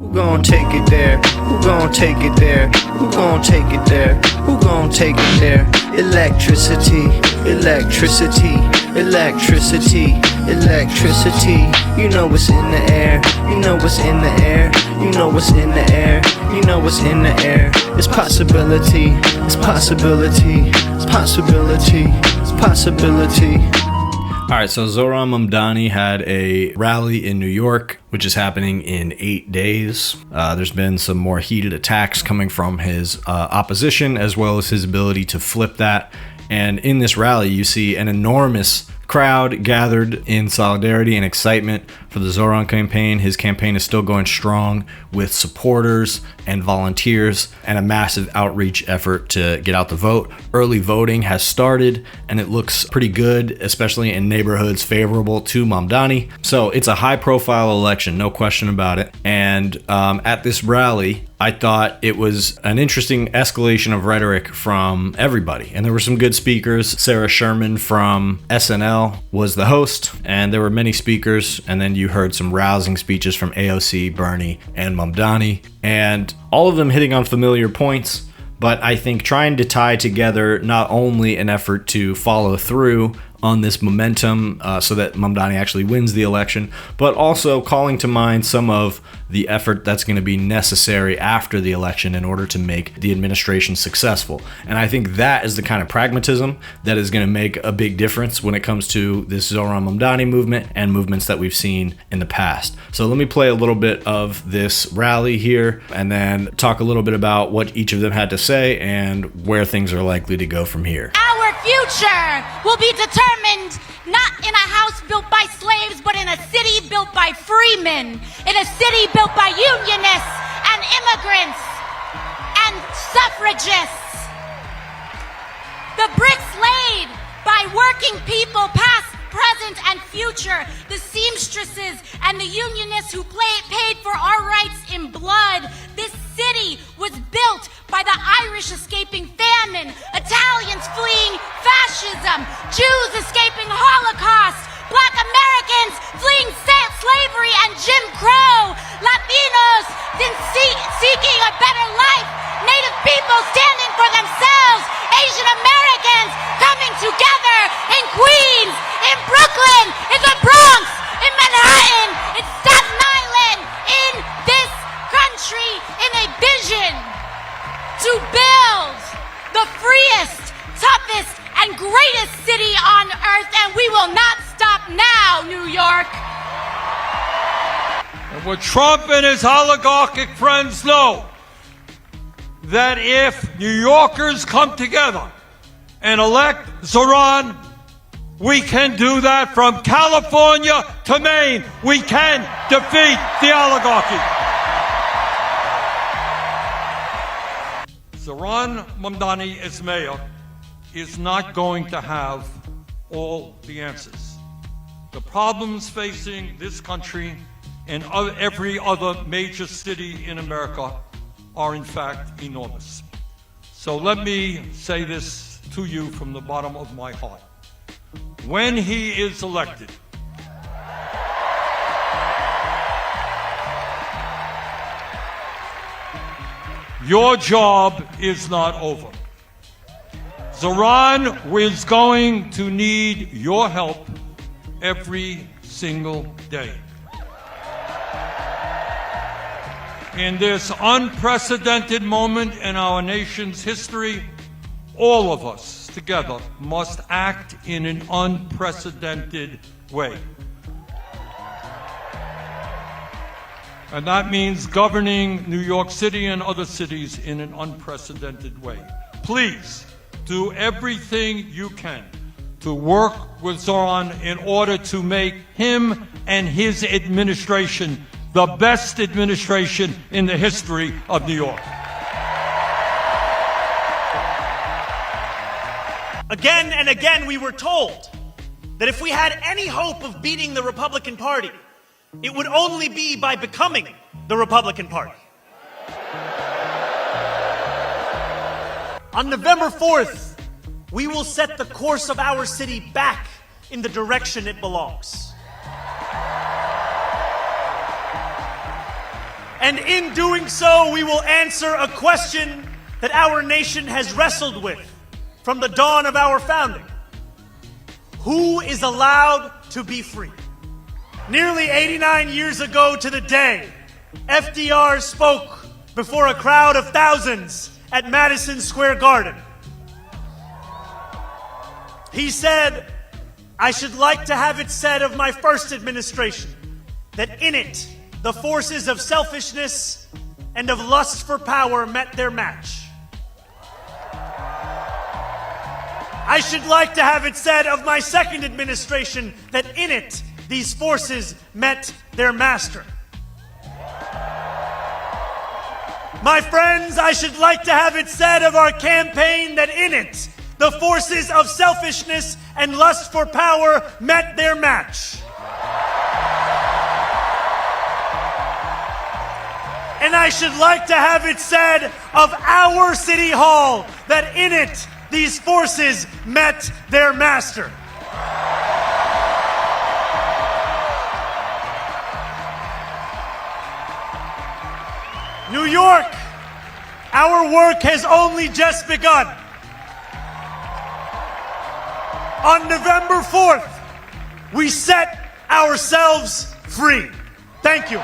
Who gon' take it there? Who gon' take it there? Who gon' take it there? Who gon' take it there? Electricity, electricity, electricity, electricity. You know what's in the air. You know what's in the air. You know what's in the air. You know what's in the air. It's possibility. It's possibility. It's possibility. It's possibility. All right, so Zohran Mamdani had a rally in New York, which is happening in 8 days. There's been some more heated attacks coming from his opposition, as well as his ability to flip that. And in this rally, you see an enormous crowd gathered in solidarity and excitement for the Zohran campaign. His campaign is still going strong with supporters and volunteers and a massive outreach effort to get out the vote. Early voting has started and it looks pretty good, especially in neighborhoods favorable to Mamdani. So it's a high profile election, no question about it. And at this rally, I thought it was an interesting escalation of rhetoric from everybody. And there were some good speakers. Sarah Sherman from SNL was the host, and there were many speakers. And then you heard some rousing speeches from AOC, Bernie, and Mamdani. And all of them hitting on familiar points, but I think trying to tie together not only an effort to follow through on this momentum so that Mamdani actually wins the election, but also calling to mind some of the effort that's going to be necessary after the election in order to make the administration successful. And I think that is the kind of pragmatism that is going to make a big difference when it comes to this Zohran Mamdani movement and movements that we've seen in the past. So let me play a little bit of this rally here and then talk a little bit about what each of them had to say and where things are likely to go from here. Our future will be determined not in a house built by slaves, but in a city built by freemen, in a city built by unionists and immigrants and suffragists. The bricks laid by working people, past, present, and future, the seamstresses and the unionists who paid for our rights in blood. This city was built by the Irish escaping famine, Italians fleeing fascism, Jews escaping Holocaust, Black Americans fleeing slavery and Jim Crow, Latinos seeking a better life, Native people standing for themselves, Asian Americans coming together in Queens, in Brooklyn, in the Bronx, in Manhattan, in Staten Island, in this country, in a vision to build the freest, toughest, and greatest city on earth, and we will not stop now, New York. And what Trump and his oligarchic friends know, that if New Yorkers come together and elect Zohran, we can do that from California to Maine. We can defeat the oligarchy. Zohran Mamdani as mayor is not going to have all the answers. The problems facing this country and every other major city in America are in fact enormous. So let me say this to you from the bottom of my heart. When he is elected, your job is not over. Zohran is going to need your help every single day. In this unprecedented moment in our nation's history, all of us together must act in an unprecedented way. And that means governing New York City and other cities in an unprecedented way. Please do everything you can to work with Zohran in order to make him and his administration the best administration in the history of New York. Again and again, we were told that if we had any hope of beating the Republican Party, it would only be by becoming the Republican Party. On November 4th, we will set the course of our city back in the direction it belongs. And in doing so, we will answer a question that our nation has wrestled with from the dawn of our founding. Who is allowed to be free? Nearly 89 years ago to the day, FDR spoke before a crowd of thousands at Madison Square Garden. He said, "I should like to have it said of my first administration that in it, the forces of selfishness and of lust for power met their match. I should like to have it said of my second administration that in it, these forces met their master. My friends, I should like to have it said of our campaign that in it, the forces of selfishness and lust for power met their match. And I should like to have it said of our City Hall that in it, these forces met their master." New York, our work has only just begun. On November 4th, we set ourselves free. Thank you.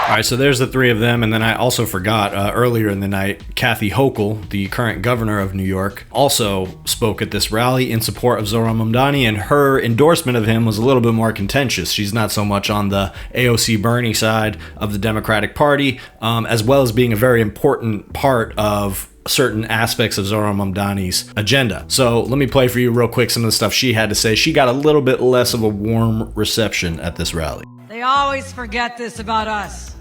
All right, so there's the three of them, and then I also forgot earlier in the night, Kathy Hochul, the current governor of New York, also spoke at this rally in support of Zohran Mamdani, and her endorsement of him was a little bit more contentious. She's not so much on the AOC Bernie side of the Democratic Party, as well as being a very important part of certain aspects of Zohran Mamdani's agenda. So let me play for you real quick some of the stuff she had to say. She got a little bit less of a warm reception at this rally. They always forget this about us.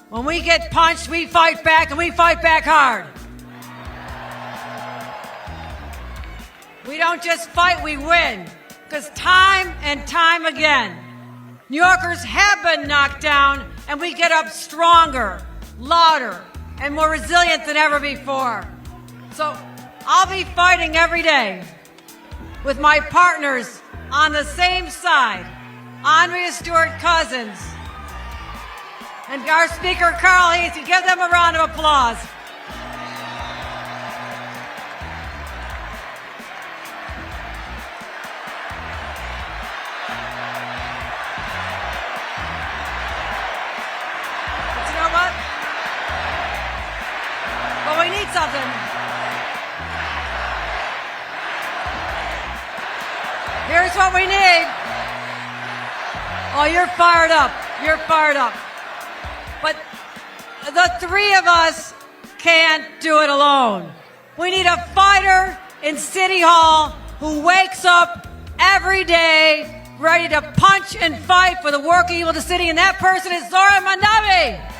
When we get punched, we fight back, and we fight back hard. We don't just fight, we win. Because time and time again, New Yorkers have been knocked down, and we get up stronger, louder, and more resilient than ever before. So I'll be fighting every day with my partners on the same side, Andrea Stewart-Cousins, and our speaker, Carl Hayes. Give them a round of applause. But you know what? Well, we need something. Here's what we need. Oh, you're fired up. You're fired up. But the three of us can't do it alone. We need a fighter in City Hall who wakes up every day ready to punch and fight for the working people of the city, and that person is Zohran Mamdani.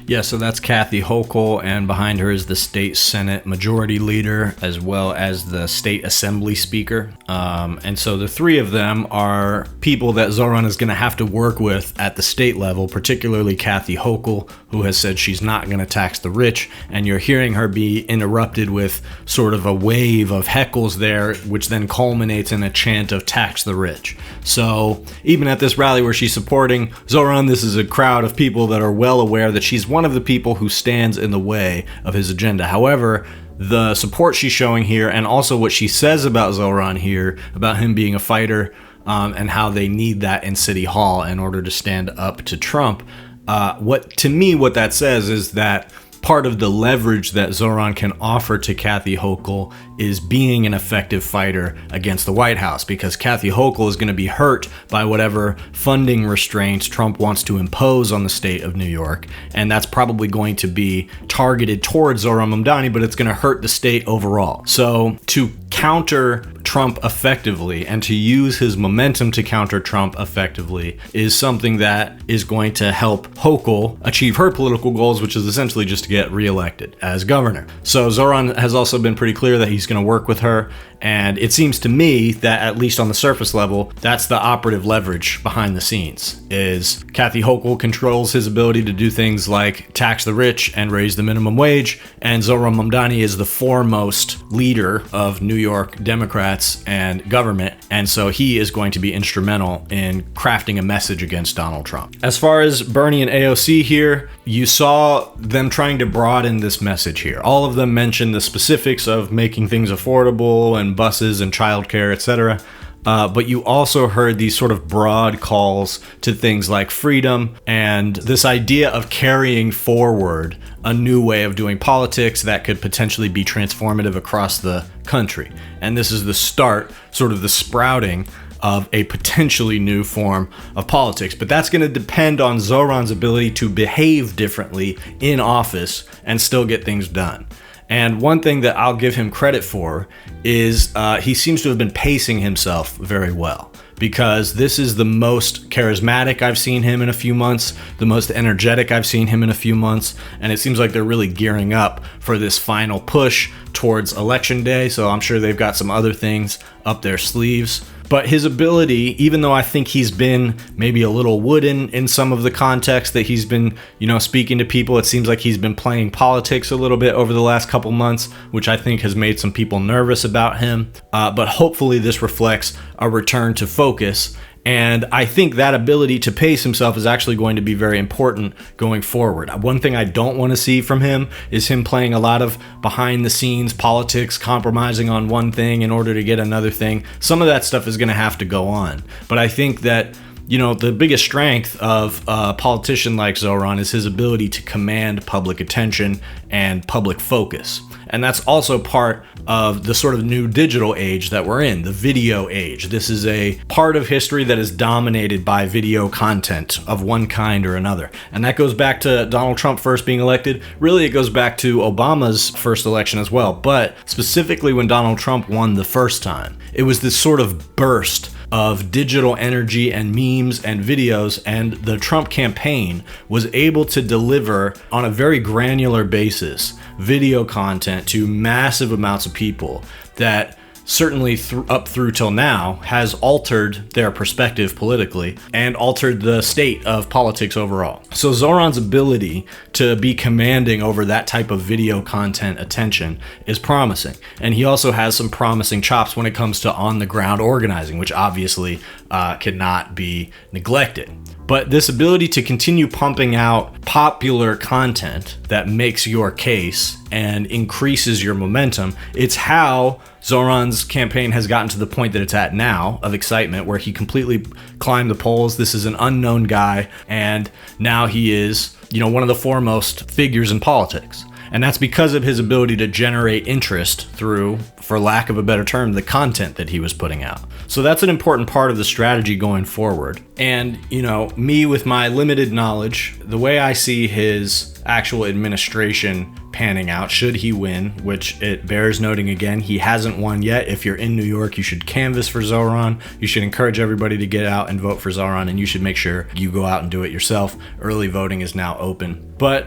Yeah, so that's Kathy Hochul, and behind her is the state Senate Majority Leader, as well as the state Assembly Speaker. And so the three of them are people that Zohran is going to have to work with at the state level, particularly Kathy Hochul, who has said she's not going to tax the rich, and you're hearing her be interrupted with sort of a wave of heckles there, which then culminates in a chant of tax the rich. So even at this rally where she's supporting Zohran, this is a crowd of people that are well aware that she's one of the people who stands in the way of his agenda. However, the support she's showing here, and also what she says about Zohran here, about him being a fighter, and how they need that in City Hall in order to stand up to Trump, what that says is that part of the leverage that Zohran can offer to Kathy Hochul is being an effective fighter against the White House, because Kathy Hochul is going to be hurt by whatever funding restraints Trump wants to impose on the state of New York, and that's probably going to be targeted towards Zohran Mamdani, but it's going to hurt the state overall. So to counter Trump effectively and to use his momentum to counter Trump effectively is something that is going to help Hochul achieve her political goals, which is essentially just to get reelected as governor. So Zohran has also been pretty clear that he's going to work with her, And it seems to me that, at least on the surface level, that's the operative leverage behind the scenes, is Kathy Hochul controls his ability to do things like tax the rich and raise the minimum wage, and Zohran Mamdani is the foremost leader of New York Democrats and government, and so he is going to be instrumental in crafting a message against Donald Trump. As far as Bernie and AOC here, you saw them trying to broaden this message here. All of them mentioned the specifics of making things affordable and buses and childcare, etc. But you also heard these sort of broad calls to things like freedom and this idea of carrying forward a new way of doing politics that could potentially be transformative across the country. And this is the start, sort of the sprouting of a potentially new form of politics. But that's going to depend on Zohran's ability to behave differently in office and still get things done. And one thing that I'll give him credit for is he seems to have been pacing himself very well, because this is the most charismatic I've seen him in a few months, the most energetic I've seen him in a few months, and it seems like they're really gearing up for this final push towards Election Day, so I'm sure they've got some other things up their sleeves. But his ability, even though I think he's been maybe a little wooden in some of the context that he's been, speaking to people, it seems like he's been playing politics a little bit over the last couple months, which I think has made some people nervous about him. But hopefully this reflects a return to focus. And I think that ability to pace himself is actually going to be very important going forward. One thing I don't want to see from him is him playing a lot of behind the scenes politics, compromising on one thing in order to get another thing. Some of that stuff is going to have to go on. But I think that, the biggest strength of a politician like Zohran is his ability to command public attention and public focus. And that's also part of the sort of new digital age that we're in, the video age. This is a part of history that is dominated by video content of one kind or another. And that goes back to Donald Trump first being elected. Really, it goes back to Obama's first election as well. But specifically when Donald Trump won the first time, it was this sort of burst of digital energy and memes and videos, and the Trump campaign was able to deliver on a very granular basis video content to massive amounts of people that certainly up through till now has altered their perspective politically and altered the state of politics overall. So Zohran's ability to be commanding over that type of video content attention is promising. And he also has some promising chops when it comes to on-the-ground organizing, which obviously cannot be neglected. But this ability to continue pumping out popular content that makes your case and increases your momentum, it's how Zohran's campaign has gotten to the point that it's at now of excitement, where he completely climbed the polls. This is an unknown guy, and now he is, one of the foremost figures in politics. And that's because of his ability to generate interest through, for lack of a better term, the content that he was putting out. So that's an important part of the strategy going forward. And, me with my limited knowledge, the way I see his actual administration panning out, should he win, which it bears noting again, he hasn't won yet. If you're in New York, you should canvass for Zohran. You should encourage everybody to get out and vote for Zohran, and you should make sure you go out and do it yourself. Early voting is now open. But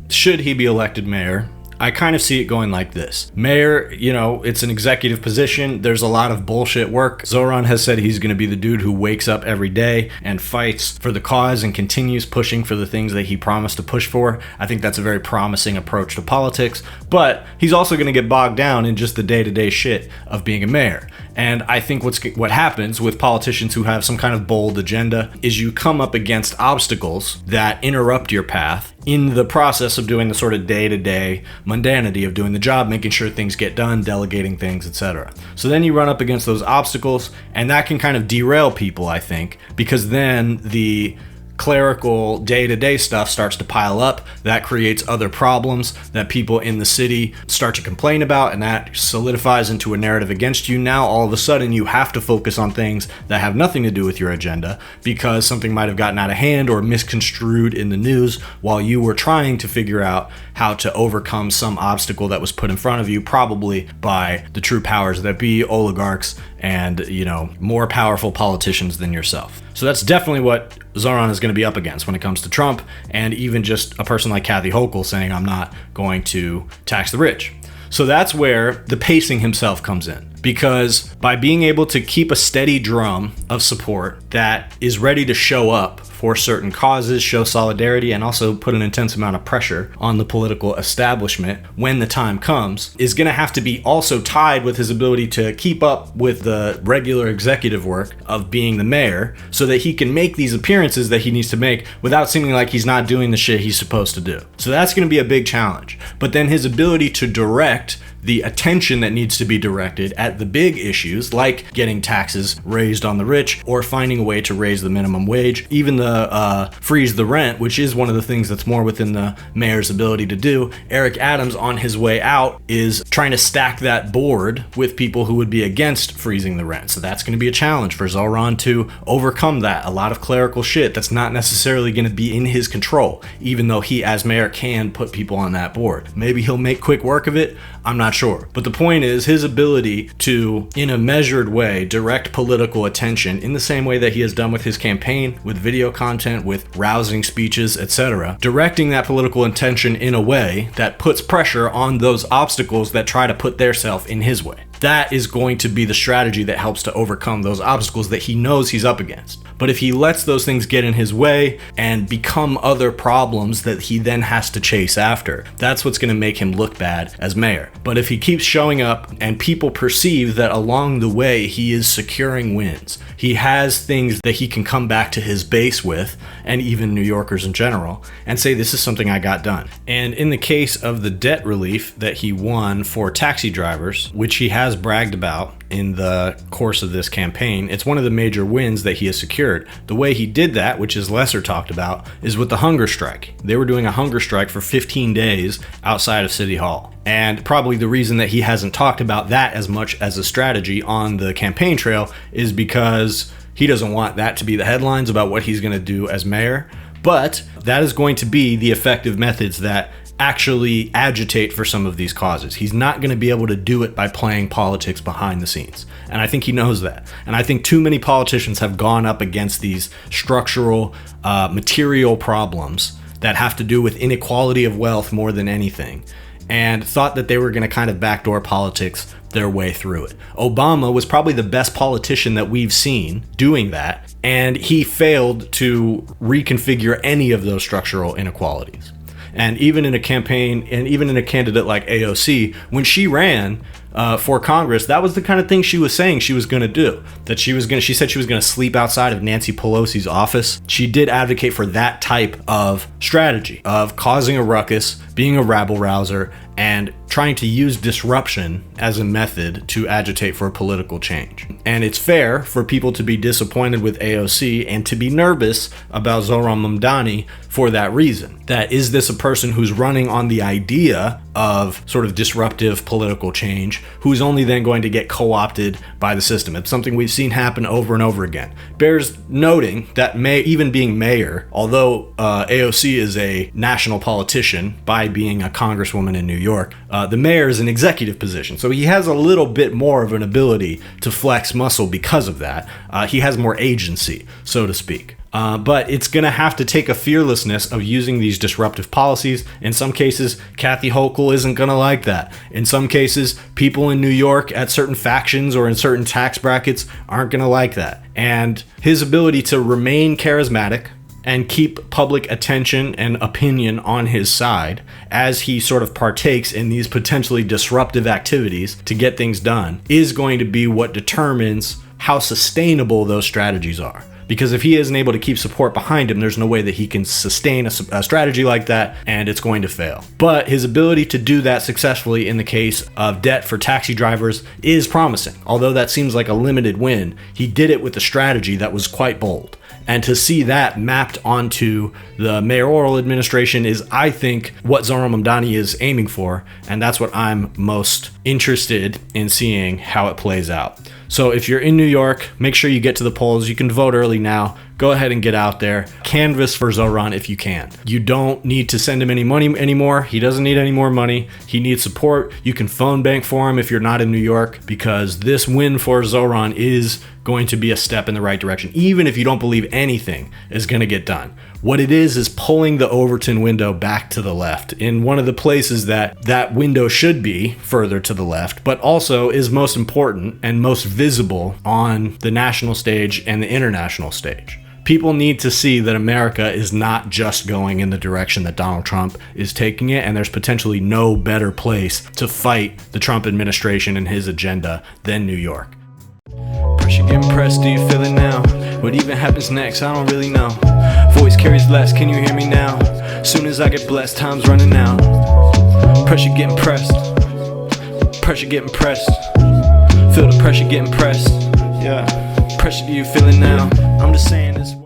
should he be elected mayor, I kind of see it going like this. Mayor, it's an executive position. There's a lot of bullshit work. Zohran has said he's going to be the dude who wakes up every day and fights for the cause and continues pushing for the things that he promised to push for. I think that's a very promising approach to politics, but he's also going to get bogged down in just the day-to-day shit of being a mayor. And I think what happens with politicians who have some kind of bold agenda is you come up against obstacles that interrupt your path in the process of doing the sort of day-to-day mundanity of doing the job, making sure things get done, delegating things, etc. So then you run up against those obstacles, and that can kind of derail people, I think, because then the clerical day-to-day stuff starts to pile up. That creates other problems that people in the city start to complain about, and that solidifies into a narrative against you. Now all of a sudden you have to focus on things that have nothing to do with your agenda because something might have gotten out of hand or misconstrued in the news while you were trying to figure out how to overcome some obstacle that was put in front of you, probably by the true powers that be, oligarchs and more powerful politicians than yourself. So that's definitely what Zohran is going to be up against when it comes to Trump, and even just a person like Kathy Hochul saying, I'm not going to tax the rich. So that's where the pacing himself comes in, because by being able to keep a steady drum of support that is ready to show up for certain causes, show solidarity, and also put an intense amount of pressure on the political establishment when the time comes, is going to have to be also tied with his ability to keep up with the regular executive work of being the mayor so that he can make these appearances that he needs to make without seeming like he's not doing the shit he's supposed to do. So that's going to be a big challenge. But then his ability to direct the attention that needs to be directed at the big issues, like getting taxes raised on the rich or finding a way to raise the minimum wage, even the freeze the rent, which is one of the things that's more within the mayor's ability to do. Eric Adams, on his way out, is trying to stack that board with people who would be against freezing the rent. So that's going to be a challenge for Zohran to overcome that. A lot of clerical shit that's not necessarily going to be in his control, even though he as mayor can put people on that board. Maybe he'll make quick work of it. I'm not sure. But the point is his ability to, in a measured way, direct political attention in the same way that he has done with his campaign, with video content, with rousing speeches, etc. Directing that political attention in a way that puts pressure on those obstacles that try to put theirself in his way. That is going to be the strategy that helps to overcome those obstacles that he knows he's up against. But if he lets those things get in his way and become other problems that he then has to chase after, that's what's going to make him look bad as mayor. But if he keeps showing up and people perceive that along the way he is securing wins, he has things that he can come back to his base with, and even New Yorkers in general, and say, this is something I got done. And in the case of the debt relief that he won for taxi drivers, which he has bragged about in the course of this campaign, it's one of the major wins that he has secured. The way he did that, which is lesser talked about, is with the hunger strike. They were doing a hunger strike for 15 days outside of City Hall. And probably the reason that he hasn't talked about that as much as a strategy on the campaign trail is because he doesn't want that to be the headlines about what he's going to do as mayor. But that is going to be the effective methods that actually agitate for some of these causes. He's not going to be able to do it by playing politics behind the scenes. And I think he knows that. And I think too many politicians have gone up against these structural, material problems that have to do with inequality of wealth more than anything, and thought that they were going to kind of backdoor politics their way through it. Obama was probably the best politician that we've seen doing that, and he failed to reconfigure any of those structural inequalities. And even in a campaign, and even in a candidate like AOC, when she ran for Congress, that was the kind of thing she was saying she was going to do. She said she was going to sleep outside of Nancy Pelosi's office. She did advocate for that type of strategy of causing a ruckus, being a rabble rouser, and trying to use disruption as a method to agitate for a political change. And it's fair for people to be disappointed with AOC and to be nervous about Zohran Mamdani for that reason. That is this a person who's running on the idea of sort of disruptive political change, who's only then going to get co-opted by the system? It's something we've seen happen over and over again. Bears noting that even being mayor, although AOC is a national politician by being a congresswoman in New York, the mayor is an executive position. So he has a little bit more of an ability to flex muscle because of that. He has more agency, so to speak. But it's going to have to take a fearlessness of using these disruptive policies. In some cases, Kathy Hochul isn't going to like that. In some cases, people in New York at certain factions or in certain tax brackets aren't going to like that. And his ability to remain charismatic and keep public attention and opinion on his side as he sort of partakes in these potentially disruptive activities to get things done is going to be what determines how sustainable those strategies are. Because if he isn't able to keep support behind him, there's no way that he can sustain a strategy like that, and it's going to fail. But his ability to do that successfully in the case of debt for taxi drivers is promising. Although that seems like a limited win, he did it with a strategy that was quite bold. And to see that mapped onto the mayoral administration is, I think, what Zohran Mamdani is aiming for, and that's what I'm most interested in seeing how it plays out. So if you're in New York, make sure you get to the polls. You can vote early now. go ahead and get out there. Canvas for Zohran if you can. You don't need to send him any money anymore. He doesn't need any more money. He needs support. You can phone bank for him if you're not in New York, because this win for Zohran is going to be a step in the right direction, even if you don't believe anything is going to get done. What it is pulling the Overton window back to the left in one of the places that window should be further to the left, but also is most important and most visible on the national stage and the international stage. People need to see that America is not just going in the direction that Donald Trump is taking it, and there's potentially no better place to fight the Trump administration and his agenda than New York. Pressure getting pressed, do you feel it now? What even happens next, I don't really know. Voice carries less, can you hear me now? Soon as I get blessed, time's running out. Pressure getting pressed. Pressure getting pressed. Feel the pressure getting pressed. Yeah. Pressure, do you feel it now? I'm just saying this.